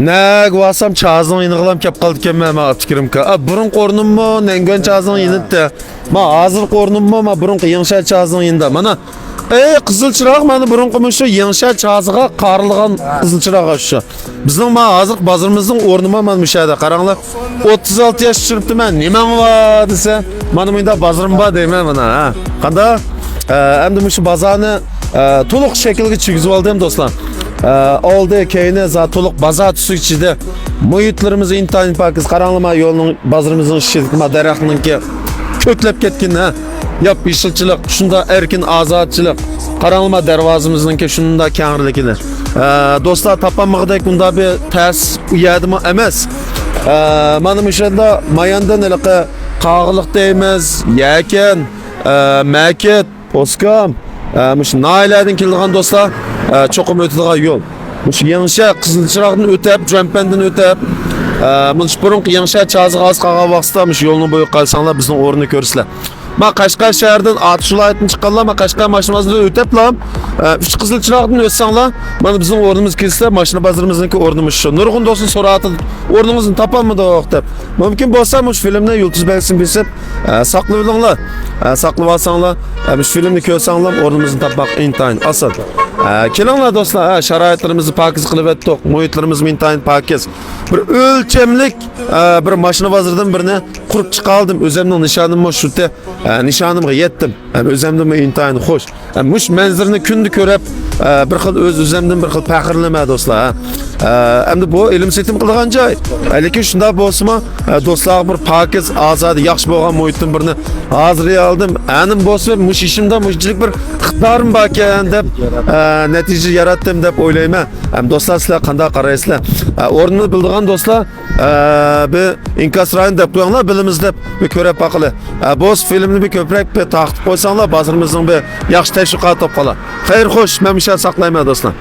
Ne guasam çağızın yeniğilam kep kaldıkken ma fikrim ka. Burun qornum mu nengen çağızın yenitdi. Ma hazır qornum mu ma burun yengşel çağızın yenida. Mana qızıl çıraq mani burun qımışı yengşel çağızıga qarılgan qızıl çırağa şu. Bizning ma hazır bazarımızın ornuma man müşahede qaranglar. 36 yaş çırptı men. Nimen var dese. Mana menda bazarım ba deyman mana ha. Qanda endi muşu bazarni to'liq shaklga tushigizib oldim do'stlar. Oldu keyine za to'liq bazar tusi ichida muhitlarimiz intayin pakiz qaranglar yo'lning bazarımızın shirkma daraxtninki ko'klab ketgan ha. Yap işçilik, şunda erkin azatçılık. Qaranglar darvozamizninki shunda kengirliklar. Do'stlar topamag'dak bunda bir ters uyadimi emas. Mana müşenda mayandan iliqi qag'liq deymiz, yakan, maket, poskam. Mush naylardan kelgan do'stlar, cho'qim o'tadigan yo'l. Mush yangisha qizil chiroqdan o'tib, jampandan o'tib, mush burun yangisha chazg'az qag'a vaqtda mush yo'lni bo'yi qalsanglar bizning o'rnini ko'rsizlar. Ma Qashqar shahardan Atishlaytdan chiqqanlar, ma Qashqar mashinasida o'tiblar, 3 qizil chiroqdan o'tsanglar, mana bizning o'rnimiz kelsa, mashina bazarimizning o'rnimiz shu. Nurg'un do'stlar so'radi, o'rningizni topolmadik deb. Mumkin bo'lsa, mush filmni yulduz belgisini besib, saqlab olinglar. Saqlab olsanglar, mush filmni ko'rsanglar, o'rnimizni topmoq intayin oson. Kelinglar do'stlar, sharoitlarimizni pokiz qilib etdik, muhitlarimiz intayin pokiz. Bir o'lchamlik bir mashina bozoridan birini qurib chiqaldim. O'zimning nishonim shu. Nişanımga yetdim. Özümden intayin hoş. Muş manzarni kundi ko'rib, bir xil o'zimdan bir xil faxrlanma do'stlar. Endi bu ilim setim qilgan joy. Lekin shunda bo'lsa, do'stlar bir pokiz, ozod, yaxshi bo'lgan muhitdan birini hozir oldim. Anim bo'lsa, mush ishimda mushchilik bir iqtidorim bor ekan deb natija yaratdim deb o'ylayman. Do'stlar sizlar qanday qaraysizlar? O'rnini bildigan do'stlar, bir inkas rayon deb qo'yinglar, bilimiz deb bir ko'rib baqili. Bu filmni bir ko'proq bir taqib qo'ysanglar, bazarimizning bir yaxshi tashviqot topqalar. Xayr, xo'sh, men misha saqlayman do'stlar.